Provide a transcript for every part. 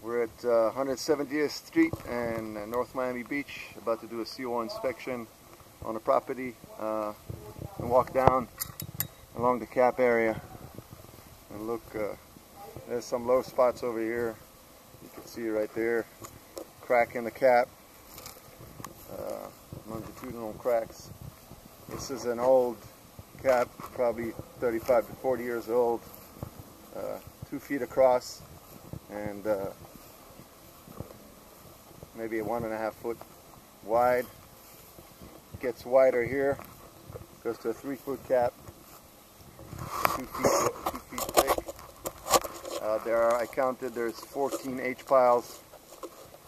We're at 170th Street and North Miami Beach, about to do a seawall inspection on the property and walk down along the cap area. And look, there's some low spots over here. You can see right there, crack in the cap, longitudinal cracks. This is an old cap, probably 35 to 40 years old, 2 feet across, and maybe 1.5 foot wide. It gets wider here, goes to a 3-foot cap, 2 feet thick. I counted, there's 14 H-piles,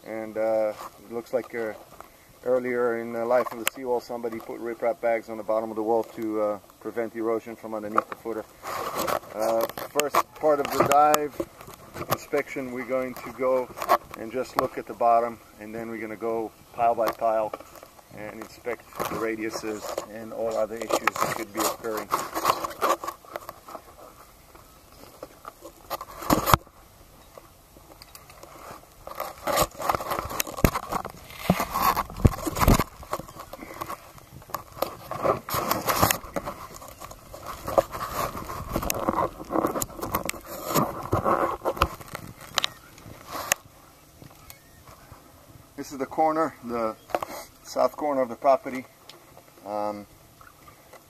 and it looks like earlier in the life of the seawall somebody put riprap bags on the bottom of the wall to prevent erosion from underneath the footer. First part of the dive inspection, we're going to go and just look at the bottom, and then we're going to go pile by pile and inspect the radiuses and all other issues that could be occurring. This is the corner, the south corner of the property.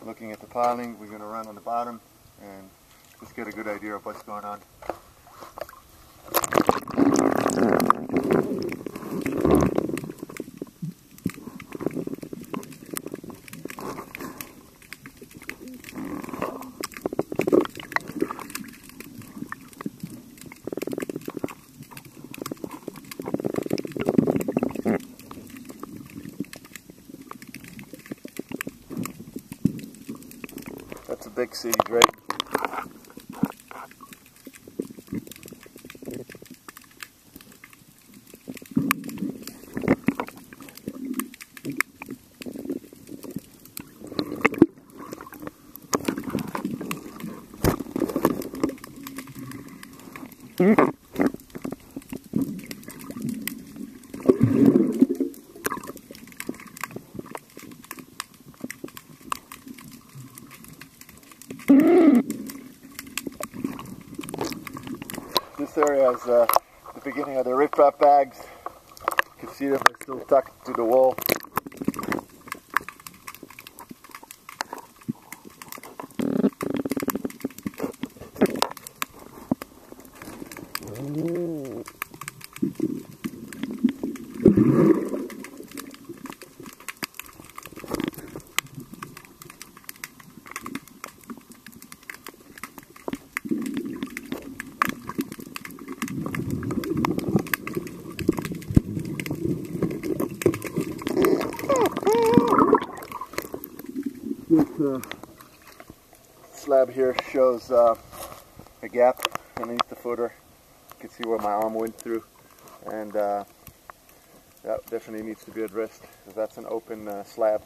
Looking at the piling, we're going to run on the bottom and just get a good idea of what's going on. That's a big city grate. This area is the beginning of the riprap bags. You can see them, they're still tucked to the wall. This slab here shows a gap underneath the footer. You can see where my arm went through, and that definitely needs to be addressed because that's an open slab.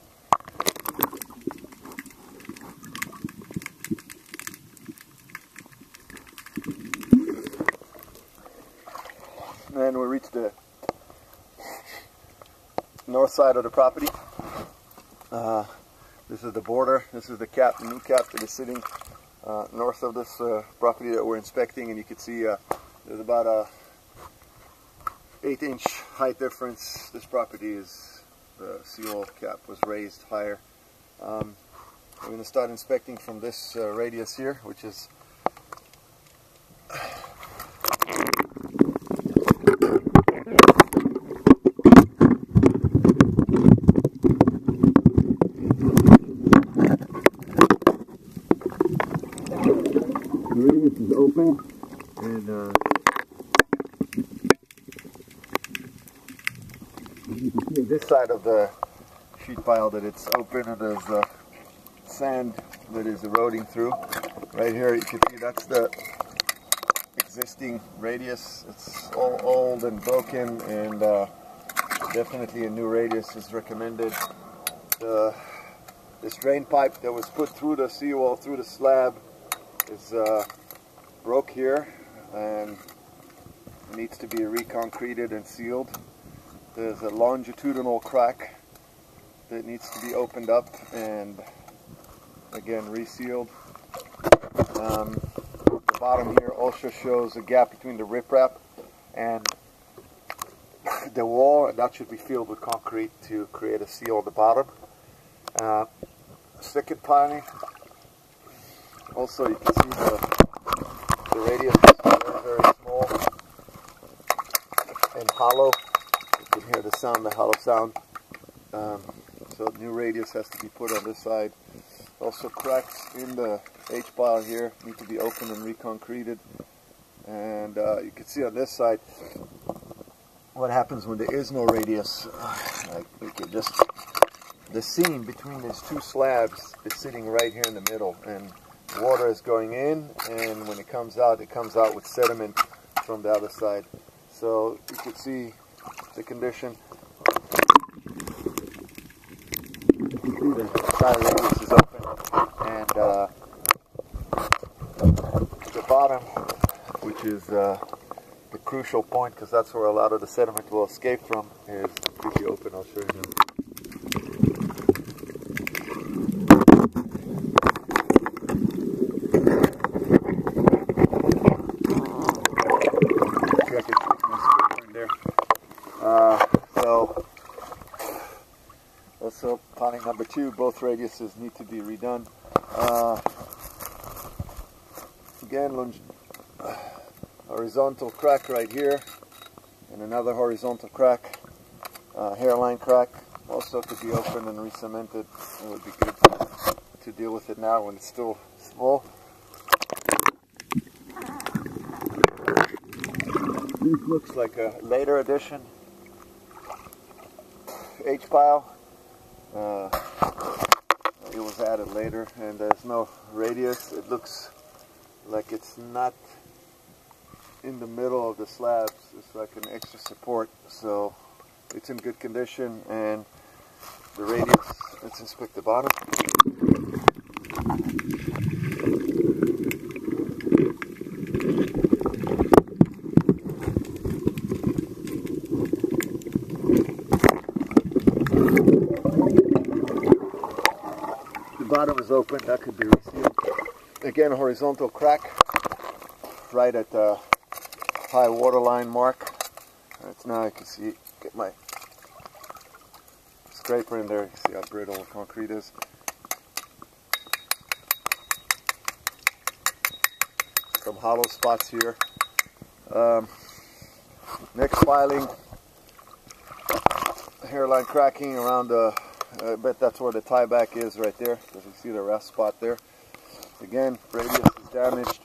And we reach the north side of the property. This is the border. This is the cap, the new cap that is sitting north of this property that we're inspecting, and you can see there's about a 8-inch height difference. This property is, the seawall cap was raised higher. We're going to start inspecting from this radius here, which is open, and you can see this side of the sheet pile that it's open, and there's sand that is eroding through. Right here you can see that's the existing radius. It's all old and broken, and definitely a new radius is recommended. This drain pipe that was put through the seawall, through the slab, is broke here, and needs to be reconcreted and sealed. There's a longitudinal crack that needs to be opened up and again resealed. The bottom here also shows a gap between the riprap and the wall, and that should be filled with concrete to create a seal at the bottom. Second piling, also you can see the radius is very, very small and hollow. You can hear the sound, the hollow sound. So new radius has to be put on this side. Also cracks in the H-pile here need to be opened and reconcreted. And you can see on this side what happens when there is no radius. Like we could just, the seam between these two slabs is sitting right here in the middle, and water is going in, and when it comes out with sediment from the other side. So you can see the condition. The side radius is open, and the bottom, which is the crucial point, because that's where a lot of the sediment will escape from, is completely open. I'll show you now. So also piling number 2, both radiuses need to be redone. Again, horizontal crack right here, and another horizontal crack, hairline crack, also to be opened and re-cemented. It would be good to deal with it now when it's still small. This looks like a later addition H-pile. It was added later, and there's no radius. It looks like it's not in the middle of the slabs. It's like an extra support, so it's in good condition. And the radius, let's inspect the bottom. The bottom is open, that could be resealed. Again, a horizontal crack right at the high water line mark. Right now I can see, get my scraper in there, you see how brittle the concrete is. Some hollow spots here. Next piling, hairline cracking around the, I bet that's where the tie back is right there, because you see the rust spot there. Again, radius is damaged.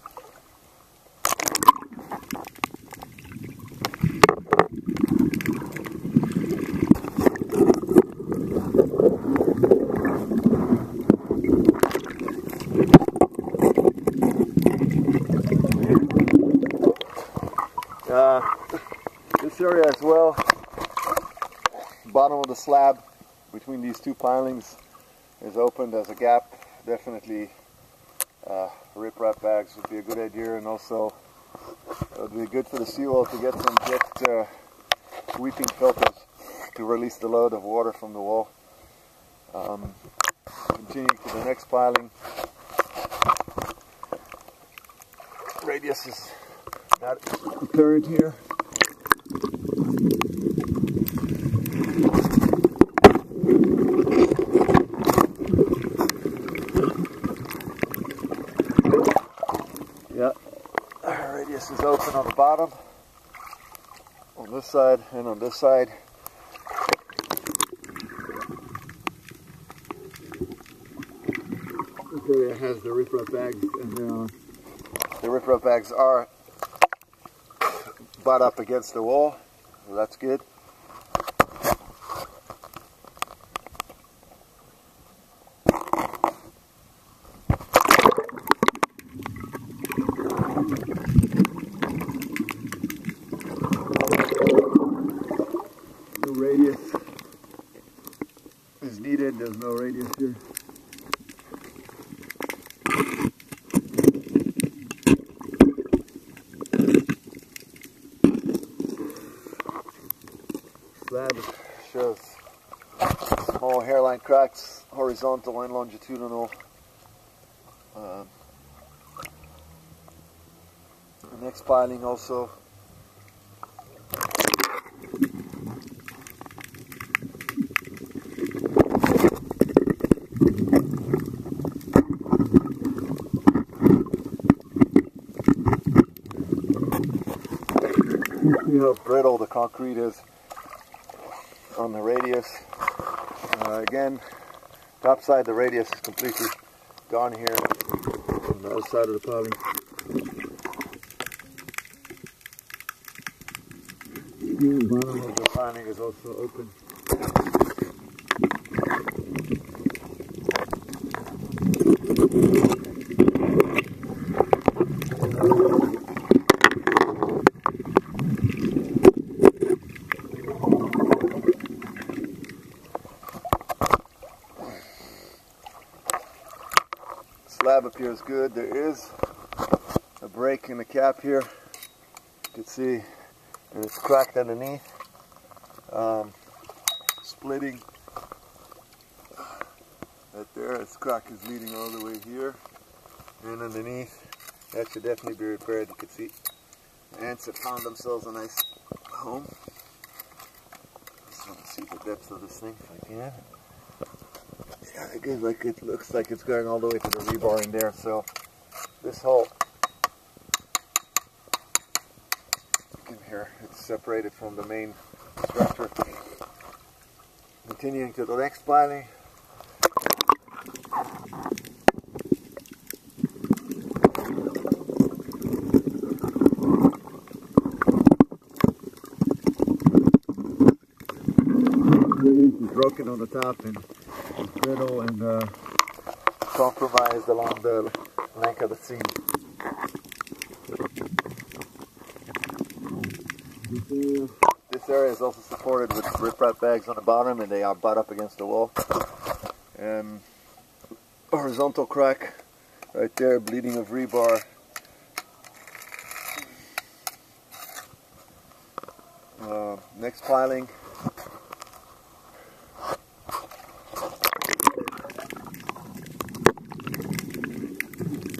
This area as well, bottom of the slab between these two pilings is opened as a gap. Definitely riprap bags would be a good idea, and also it would be good for the seawall to get some jet sweeping filters to release the load of water from the wall. Continuing to the next piling. Radius is not apparent here. Yeah, radius is open on the bottom, on this side and on this side. This area has the riprap bags, and the riprap bags are butt up against the wall, so that's good. No radius is needed, there's no radius here. slab shows small hairline cracks, horizontal and longitudinal. The next piling also. See how brittle the concrete is on the radius. Again, top side of the radius is completely gone here on the other side of the piling. The bottom of the piling is also open. Slab appears good. There is a break in the cap here. You can see, and it's cracked underneath, splitting. Right there, its crack is leading all the way here, and underneath. That should definitely be repaired. You can see the ants have found themselves a nice home. Just want to see the depth of this thing if I can. Yeah, it looks like it's going all the way to the rebar in there. So this hole, you can hear it's separated from the main structure. Continuing to the next piling. Broken on the top and brittle and compromised along the length of the seam. This area is also supported with riprap bags on the bottom, and they are butt up against the wall. Horizontal crack right there, bleeding of rebar. Next piling.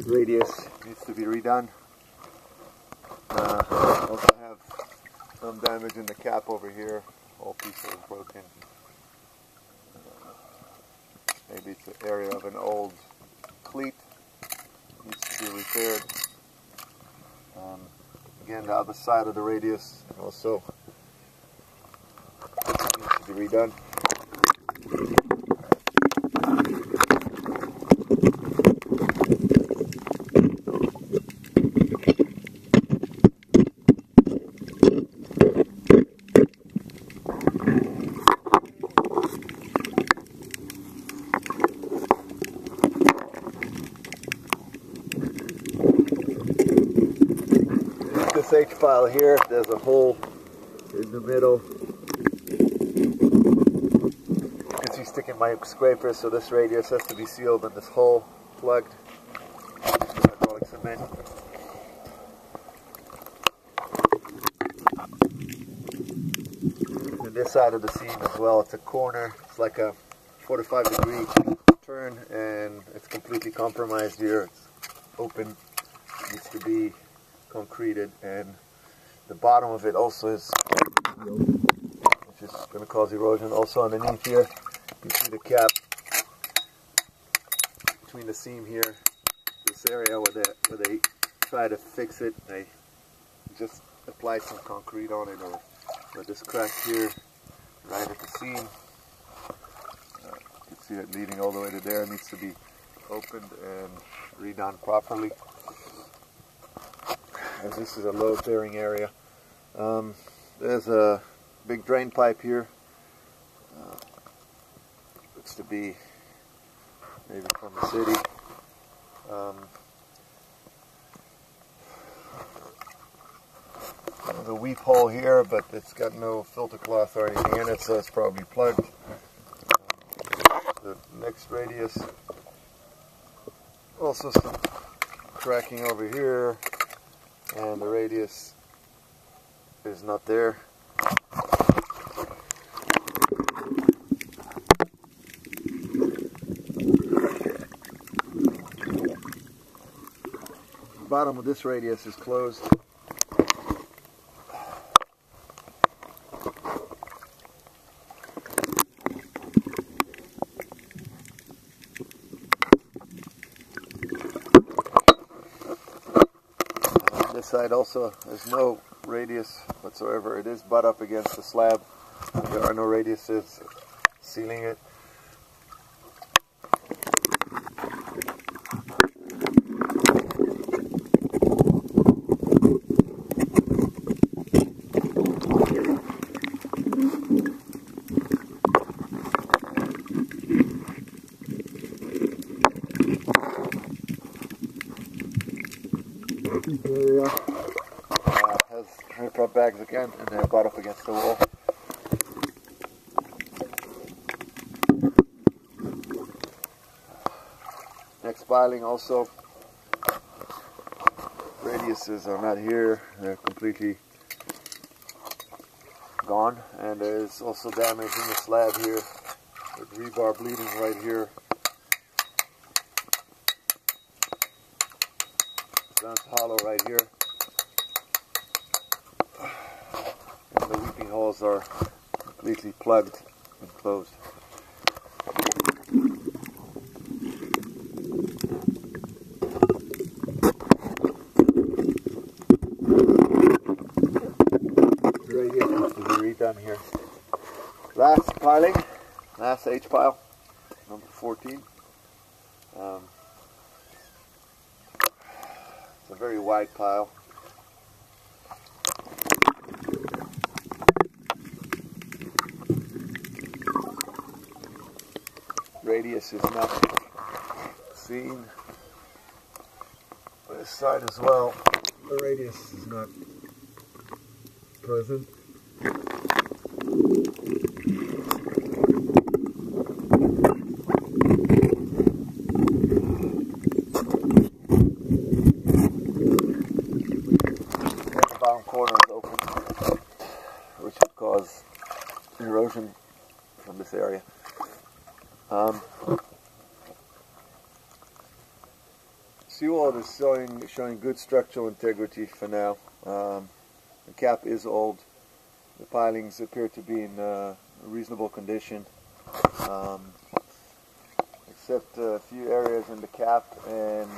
Radius needs to be redone. Also have some damage in the cap over here. All pieces are broken. Maybe it's an area of an old cleat. Needs to be repaired. Again, the other side of the radius also needs to be redone. This H-pile here, there's a hole in the middle. You can see sticking my scraper, so this radius has to be sealed and this hole plugged. Hydraulic cement. And this side of the seam as well, it's a corner. It's like a 45-degree turn, and it's completely compromised here. It's open. It needs to be concreted, and the bottom of it also is open, which is going to cause erosion. Also underneath here, you see the cap between the seam here, this area where they try to fix it. They just applied some concrete on it, or this crack here, right at the seam. You can see it leading all the way to there. It needs to be opened and redone properly, as this is a load bearing area. There's a big drain pipe here. Looks to be maybe from the city. There's a weep hole here, but it's got no filter cloth or anything in it, so it's probably plugged. The next radius, also some cracking over here. And the radius is not there. bottom of this radius is closed. This side also has no radius whatsoever. It is butt up against the slab. There are no radiuses sealing it. Area has rip-up bags again, and they're butt up against the wall. Next piling also, radiuses are not here, they're completely gone, and there's also damage in the slab here with rebar bleeding right here. Sounds hollow right here. And the weeping holes are completely plugged and closed. Radius has to be redone here. Last piling, last H pile, number 14. It's a very wide pile. Radius is not seen. This side as well, the radius is not present. Corner is open, which would cause erosion from this area. Seawall is showing good structural integrity for now. The cap is old. The pilings appear to be in reasonable condition, except a few areas in the cap and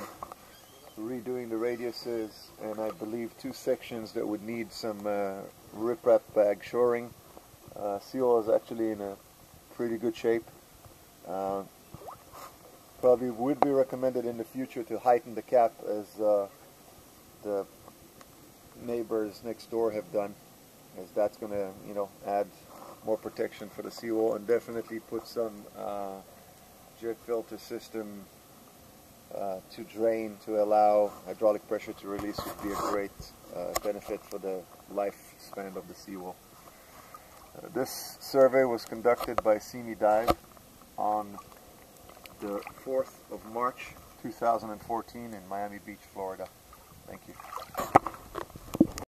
redoing the radiuses, and I believe 2 sections that would need some riprap bag shoring. Seawall is actually in a pretty good shape. Probably would be recommended in the future to heighten the cap as the neighbors next door have done, as that's going to, you know, add more protection for the seawall, and definitely put some jet filter system to drain to allow hydraulic pressure to release would be a great benefit for the lifespan of the seawall. This survey was conducted by Simi Dive on the 4th of March 2014 in Miami Beach, Florida. Thank you.